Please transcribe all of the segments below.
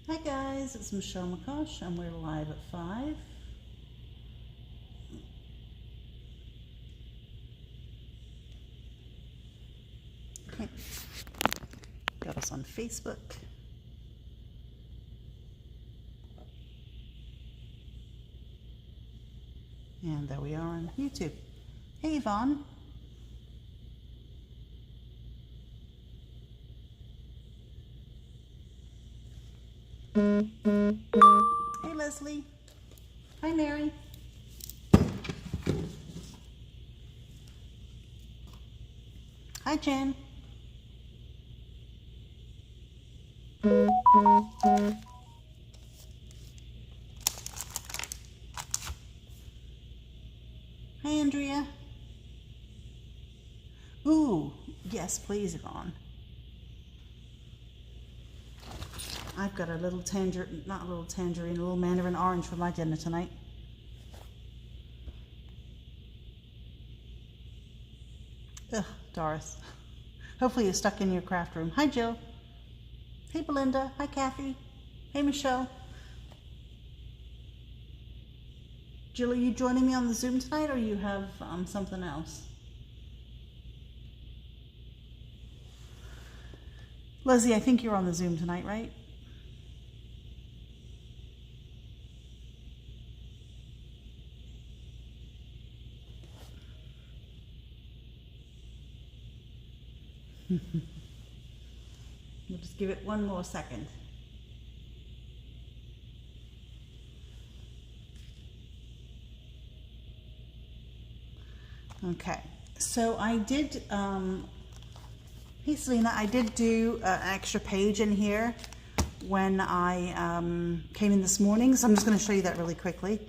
Hi guys, it's McCosh and we're live at 5. Okay. Got us on Facebook. And there we are on YouTube. Hey Yvonne. Hey Leslie. Hi Mary. Hi Jen. Hi Andrea. Ooh, yes please Yvonne. I've got a little tangerine, not a little tangerine, a little mandarin orange for my dinner tonight. Ugh, Doris. Hopefully you're stuck in your craft room. Hi Jill. Hey Belinda. Hi Kathy. Hey Michelle. Jill, are you joining me on the Zoom tonight or you have something else? Leslie, I think you're on the Zoom tonight, right? We'll just give it one more second. Okay, so I did, hey Selena, I did do an extra page in here when I came in this morning, so I'm just going to show you that really quickly.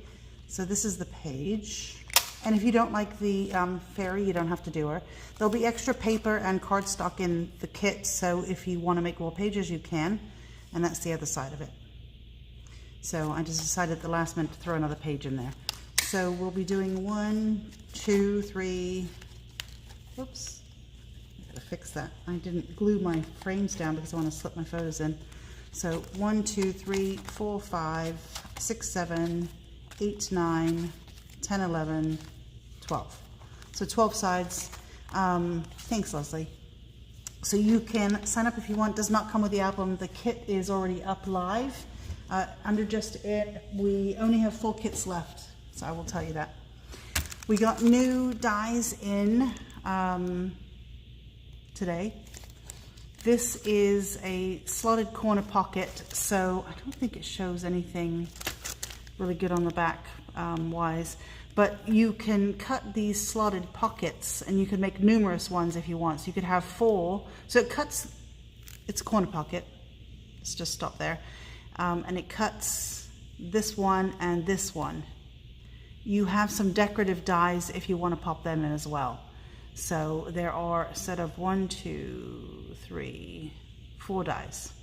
So this is the page. And if you don't like the fairy, you don't have to do her. There'll be extra paper and cardstock in the kit, so if you want to make more pages, you can. And that's the other side of it. So I just decided at the last minute to throw another page in there. So we'll be doing 1, 2, 3. Oops, I gotta fix that. I didn't glue my frames down because I want to slip my photos in. So 1, 2, 3, 4, 5, 6, 7, 8, 9, 10, 11, 12. So 12 sides. Thanks, Leslie. So you can sign up if you want. It does not come with the album. The kit is already up live. Under Just It, we only have 4 kits left. So I will tell you that. We got new dies in today. This is a slotted corner pocket. So I don't think it shows anything really good on the back wise. But you can cut these slotted pockets and you can make numerous ones if you want. So you could have 4. So it cuts, it's a corner pocket. Let's just stop there. And it cuts this one and this one. You have some decorative dies if you want to pop them in as well. So there are a set of 1, 2, 3, 4 dies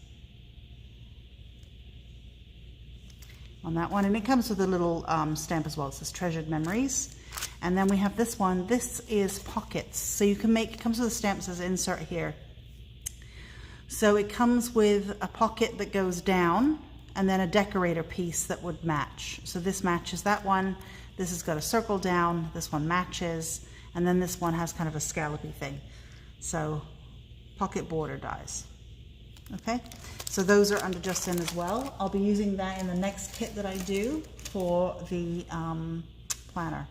on that one, and it comes with a little stamp as well. It says Treasured Memories. And then we have this one. This is pockets, so you can make, it comes with a stamp that says insert here. So it comes with a pocket that goes down and then a decorator piece that would match. So this matches that one. This has got a circle down, this one matches, and then this one has kind of a scallopy thing. So pocket border dies. Okay, so those are under Just In as well. I'll be using that in the next kit that I do for the planner.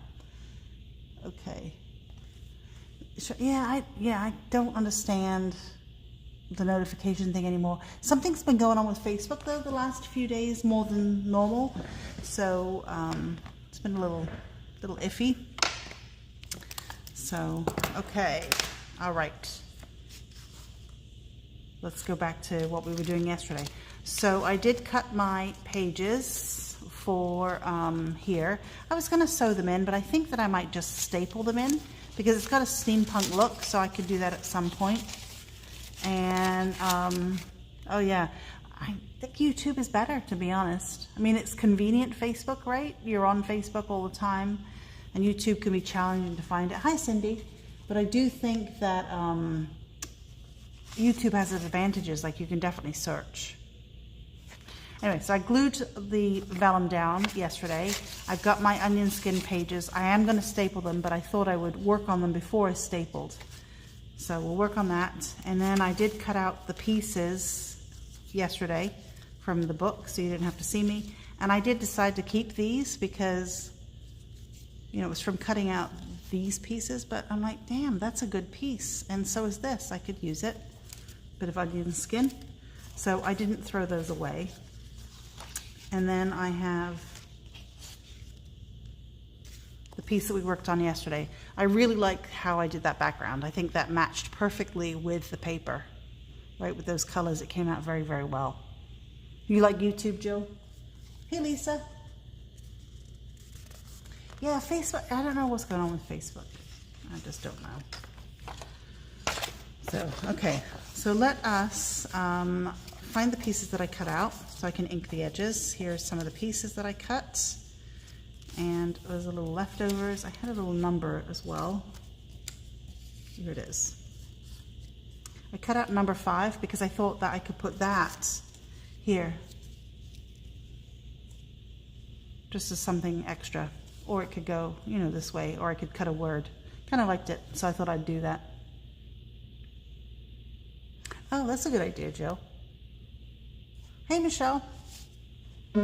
Okay. So, yeah, I don't understand the notification thing anymore. Something's been going on with Facebook though the last few days more than normal. So it's been a little iffy. So, okay, all right. Let's go back to what we were doing yesterday. So I did cut my pages for here. I was gonna sew them in, but I think that I might just staple them in because it's got a steampunk look, so I could do that at some point. And, oh yeah, I think YouTube is better, to be honest. I mean, it's convenient, Facebook, right? You're on Facebook all the time, and YouTube can be challenging to find it. Hi, Cindy. But I do think that YouTube has its advantages, like you can definitely search. Anyway, so I glued the vellum down yesterday. I've got my onion skin pages. I am going to staple them, but I thought I would work on them before I stapled. So we'll work on that. And then I did cut out the pieces yesterday from the book, so you didn't have to see me. And I did decide to keep these because, you know, it was from cutting out these pieces, but I'm like, damn, that's a good piece. And so is this. I could use it. Bit of onion skin. So I didn't throw those away. And then I have the piece that we worked on yesterday. I really like how I did that background. I think that matched perfectly with the paper, right? With those colors, it came out very, very well. You like YouTube, Jill? Hey, Lisa. Yeah, Facebook. I don't know what's going on with Facebook. I just don't know. So, okay. So let us find the pieces that I cut out so I can ink the edges. Here's some of the pieces that I cut. And there's a little leftovers. I had a little number as well. Here it is. I cut out number 5 because I thought that I could put that here. Just as something extra. Or it could go, you know, this way. Or I could cut a word. Kind of liked it, so I thought I'd do that. Oh, that's a good idea, Jill. Hey, Michelle. So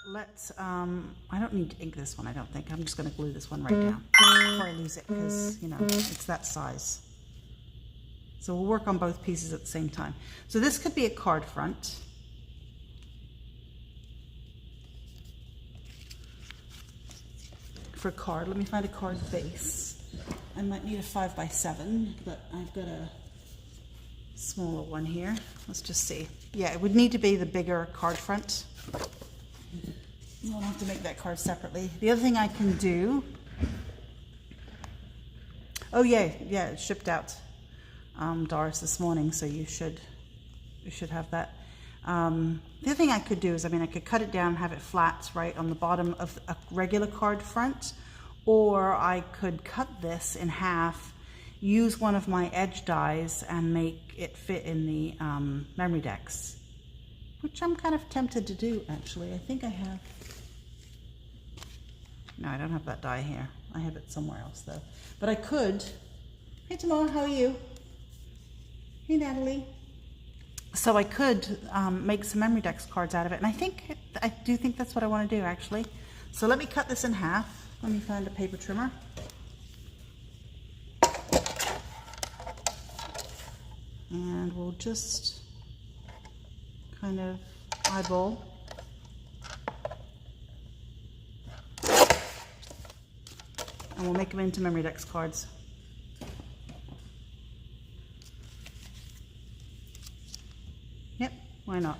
let's, I don't need to ink this one, I don't think. I'm just going to glue this one right down before I lose it because, you know, it's that size. So we'll work on both pieces at the same time. So this could be a card front. For a card, let me find a card base. I might need a 5x7, but I've got a smaller one here. Let's just see. Yeah, it would need to be the bigger card front. You'll have to make that card separately. The other thing I can do, oh yeah, it shipped out, Doris, this morning, so you should have that. The other thing I could do is, I mean, I could cut it down, have it flat right on the bottom of a regular card front, or I could cut this in half, use one of my edge dies and make it fit in the MemoryDex, which I'm kind of tempted to do, actually. I think I have, no, I don't have that die here. I have it somewhere else, though. But I could, hey, Tamara, how are you? Hey, Natalie. So I could make some MemoryDex cards out of it, and I do think that's what I want to do, actually. So let me cut this in half. Let me find a paper trimmer. And we'll just kind of eyeball. And we'll make them into MemoryDex cards. Yep, why not?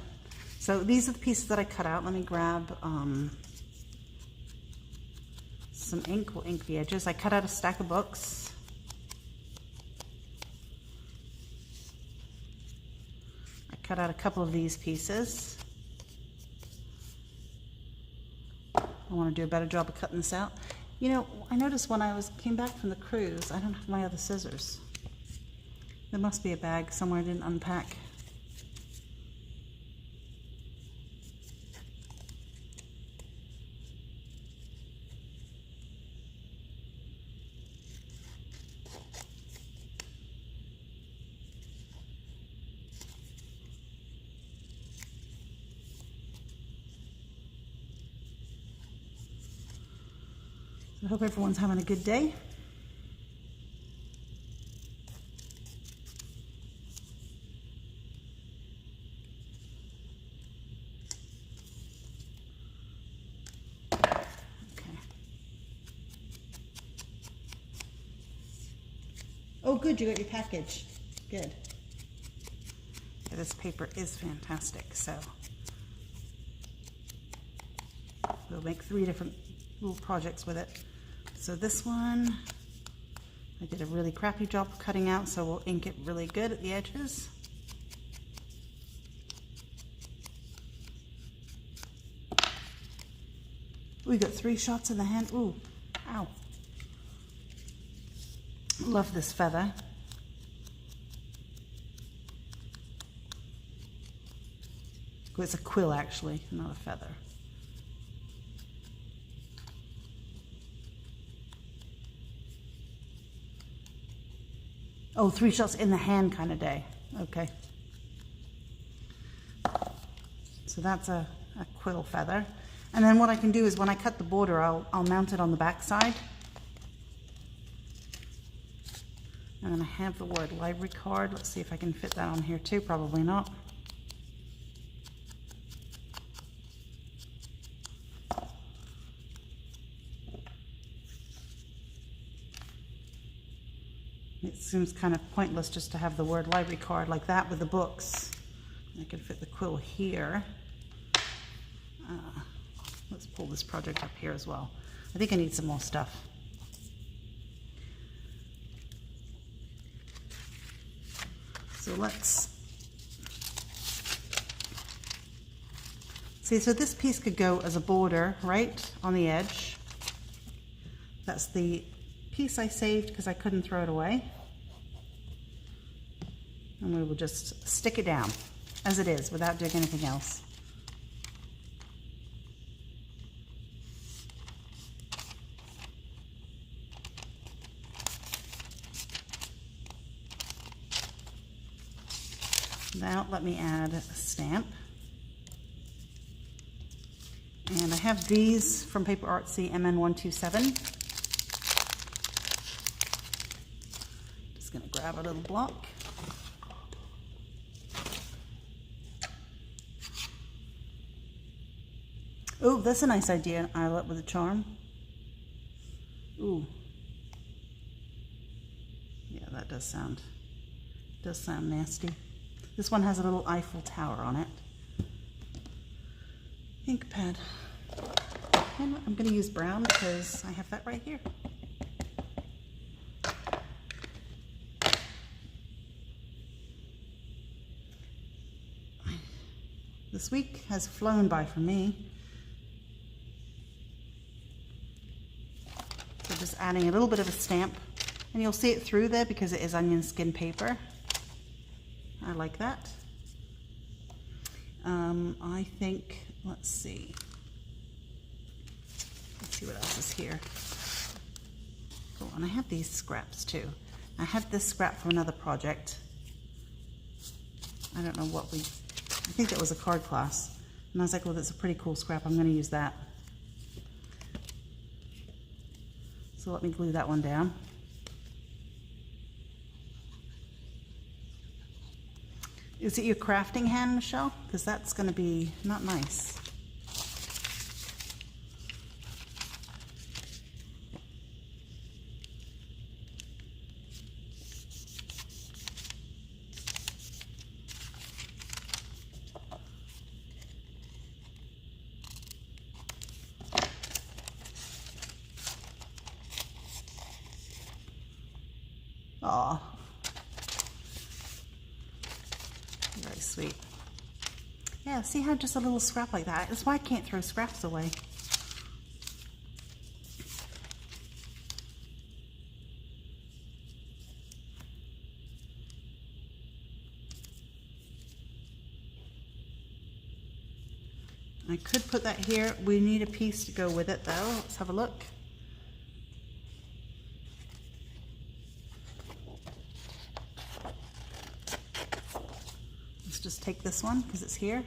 So these are the pieces that I cut out. Let me grab some ink. We'll ink the edges. I cut out a stack of books. I cut out a couple of these pieces. I want to do a better job of cutting this out. You know, I noticed when I came back from the cruise, I don't have my other scissors. There must be a bag somewhere I didn't unpack. I hope everyone's having a good day. Okay. Oh, good, you got your package. Good. Yeah, this paper is fantastic, so we'll make 3 different little projects with it. So this one, I did a really crappy job of cutting out, so we'll ink it really good at the edges. We got 3 shots in the hand. Ooh, ow. Love this feather. Oh, it's a quill actually, not a feather. Oh, 3 shots in the hand kind of day. Okay. So that's a quill feather. And then what I can do is when I cut the border, I'll mount it on the back side. And then I have the word library card. Let's see if I can fit that on here too. Probably not. It seems kind of pointless just to have the word library card like that with the books. I can fit the quill here. Let's pull this project up here as well. I think I need some more stuff. So let's see. So this piece could go as a border right on the edge. That's the piece I saved because I couldn't throw it away. And we will just stick it down as it is without doing anything else. Now let me add a stamp. And I have these from Paper Artsy MN127. Just going to grab a little block. Oh, that's a nice idea, an eyelet with a charm. Ooh. Yeah, that does sound nasty. This one has a little Eiffel Tower on it. Ink pad. And I'm going to use brown because I have that right here. This week has flown by for me. So just adding a little bit of a stamp, and you'll see it through there because it is onion skin paper. I like that. I think, let's see what else is here. Oh, and I have these scraps too. I had this scrap from another project. I don't know what I think that was a card class. And I was like, well, that's a pretty cool scrap. I'm going to use that. So let me glue that one down. Is it your crafting hand, Michelle? Because that's going to be not nice. Aw. Very sweet. Yeah, see how just a little scrap like that? That's why I can't throw scraps away. I could put that here. We need a piece to go with it though. Let's have a look. Let's just take this one because it's here.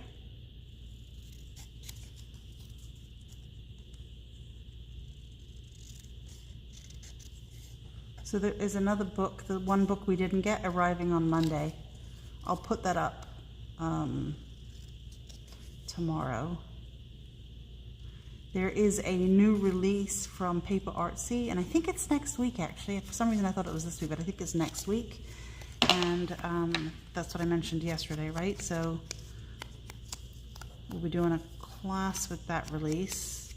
So there is another book, the one book we didn't get, arriving on Monday. I'll put that up tomorrow. There is a new release from Paper Artsy, and I think it's next week actually. For some reason I thought it was this week, but I think it's next week. And that's what I mentioned yesterday, right? So we'll be doing a class with that release.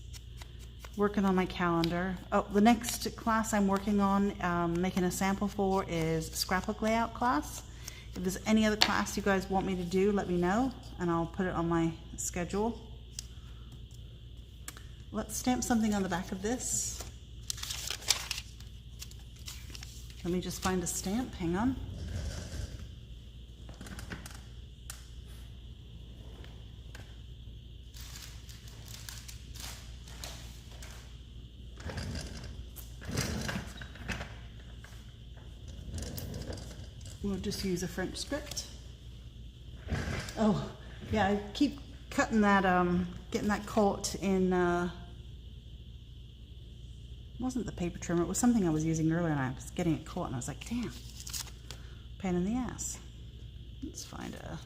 Working on my calendar. Oh, the next class I'm working on, making a sample for, is scrapbook layout class. If there's any other class you guys want me to do, let me know, and I'll put it on my schedule. Let's stamp something on the back of this. Let me just find a stamp, hang on. We'll just use a French script. Oh, yeah, I keep cutting that, getting that caught in, it wasn't the paper trimmer, it was something I was using earlier and I was getting it caught and I was like, damn, pain in the ass. Let's find a...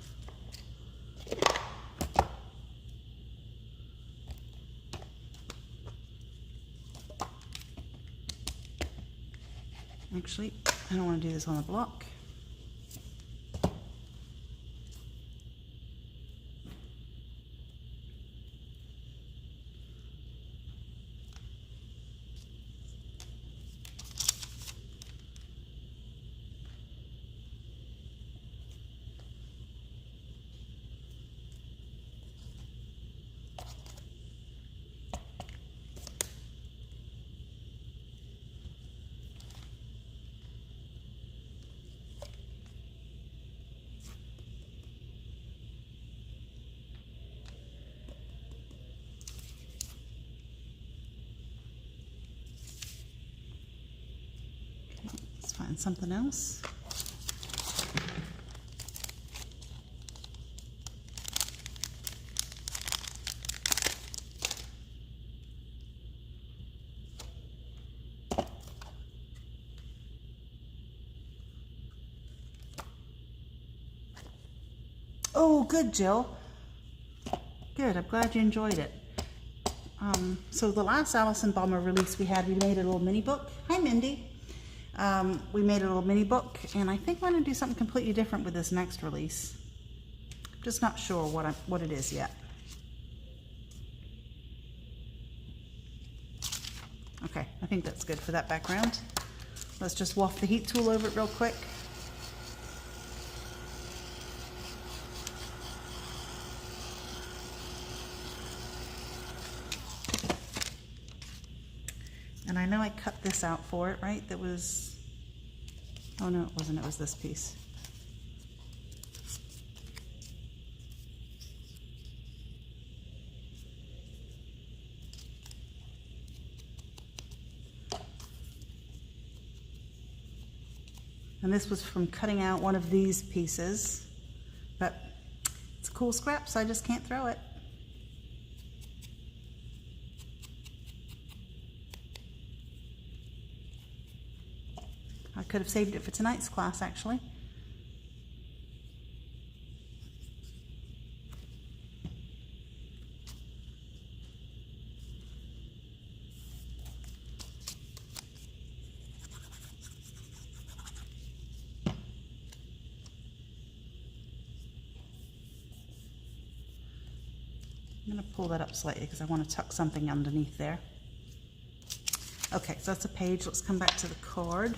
Actually, I don't want to do this on the block. Find something else. Oh, good, Jill. Good, I'm glad you enjoyed it. So the last Allison Balmer release we had, we made a little mini book. Hi, Mindy. We made a little mini book, and I think I'm going to do something completely different with this next release. Just not sure what it is yet. Okay, I think that's good for that background. Let's just waft the heat tool over it real quick. And I know I cut this out for it, right? That was, oh no, it wasn't, it was this piece. And this was from cutting out one of these pieces, but it's a cool scrap, so I just can't throw it. I could have saved it for tonight's class, actually. I'm going to pull that up slightly because I want to tuck something underneath there. Okay, so that's a page. Let's come back to the card.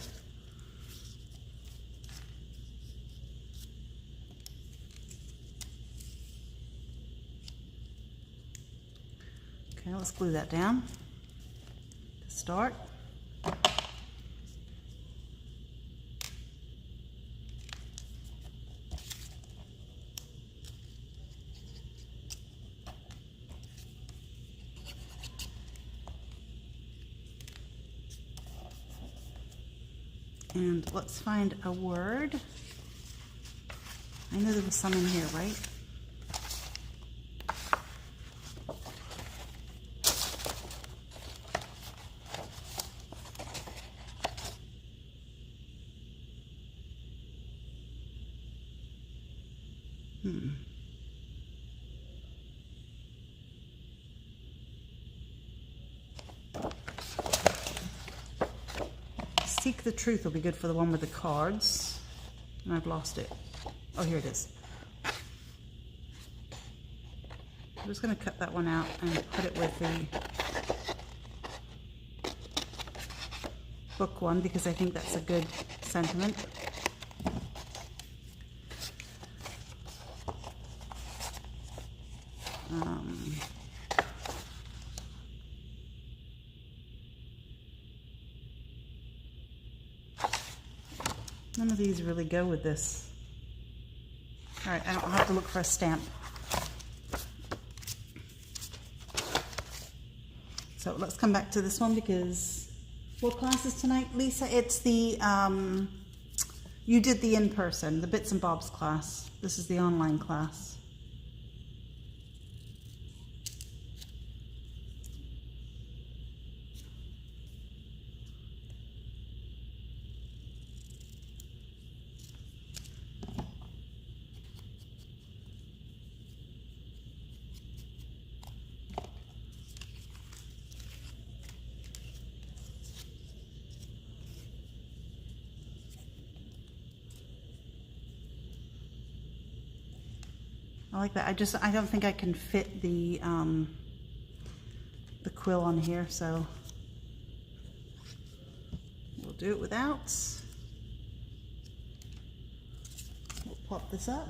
Okay, let's glue that down to start. And let's find a word. I know there was some in here, right? Seek the Truth will be good for the one with the cards. And I've lost it. Oh, here it is. I'm just going to cut that one out and put it with the book one because I think that's a good sentiment. None of these really go with this. All right, I'll have to look for a stamp. So let's come back to this one because what class is tonight, Lisa? It's the You did the in-person, the bits and bobs class. This is the online class. I like that. I don't think I can fit the quill on here, so we'll do it without. We'll pop this up.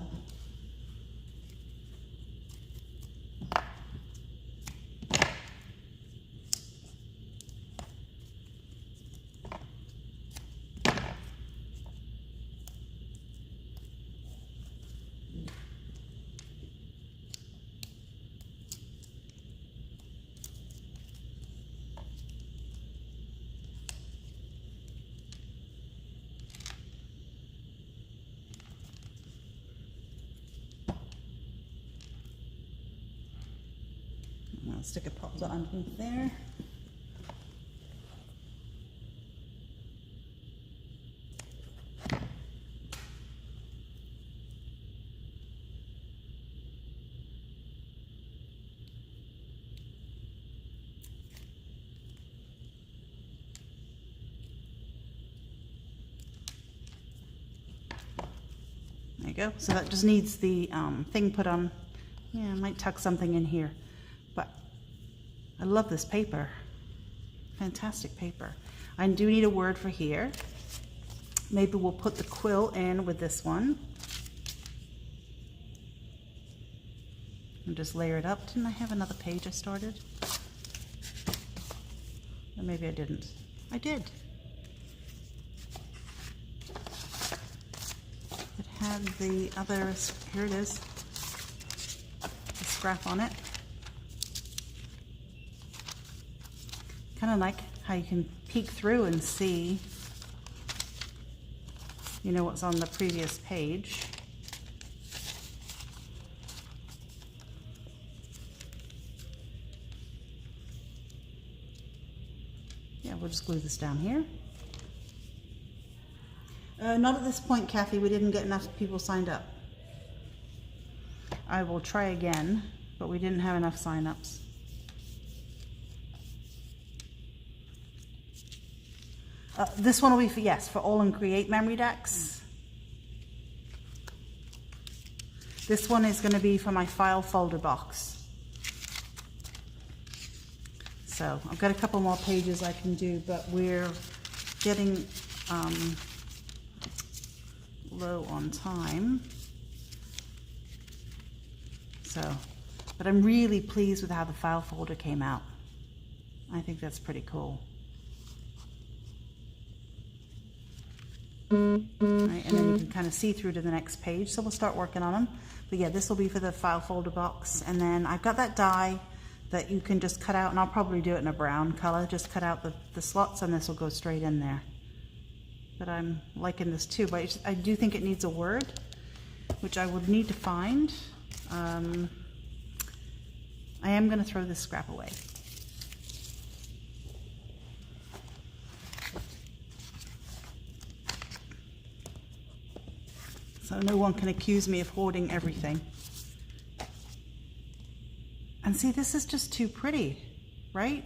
Sticker pops out underneath there. There you go. So that just needs the thing put on. Yeah, I might tuck something in here, but I love this paper. Fantastic paper. I do need a word for here. Maybe we'll put the quill in with this one. And just layer it up. Didn't I have another page I started? Or maybe I didn't. I did. It had the other, here it is, the scrap on it. Kind of like how you can peek through and see, you know, what's on the previous page. Yeah, we'll just glue this down here. Not at this point, Kathy. We didn't get enough people signed up. I will try again, but we didn't have enough sign-ups. This one will be for, yes, for all and create MemoryDex. This one is going to be for my file folder box. So I've got a couple more pages I can do, but we're getting low on time. So, but I'm really pleased with how the file folder came out. I think that's pretty cool. Right, and then you can kind of see through to the next page, so we'll start working on them. But yeah, this will be for the file folder box, and then I've got that die that you can just cut out, and I'll probably do it in a brown color. Just cut out the slots, and this will go straight in there. But I'm liking this too, but I do think it needs a word, which I would need to find. I am going to throw this scrap away. So no one can accuse me of hoarding everything. And see, this is just too pretty, right?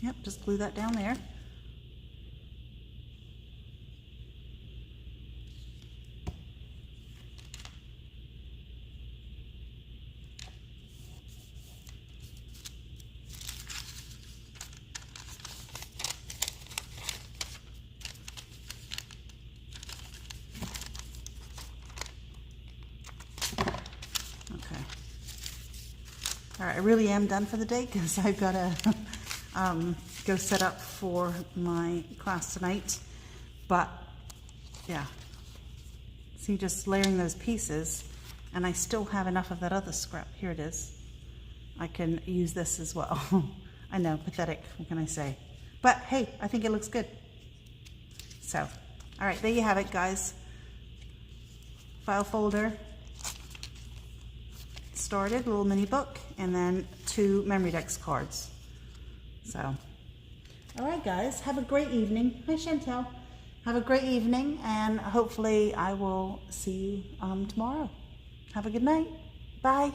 Yep, just glue that down there. All right, I really am done for the day because I've got to go set up for my class tonight. But yeah, see, just layering those pieces, and I still have enough of that other scrap. Here it is. I can use this as well. I know, pathetic, what can I say? But hey, I think it looks good. So, all right, there you have it, guys. File folder started, little mini book, and then 2 MemoryDex cards. So, all right, guys, have a great evening. Hi, Chantel. Have a great evening, and hopefully I will see you tomorrow. Have a good night. Bye.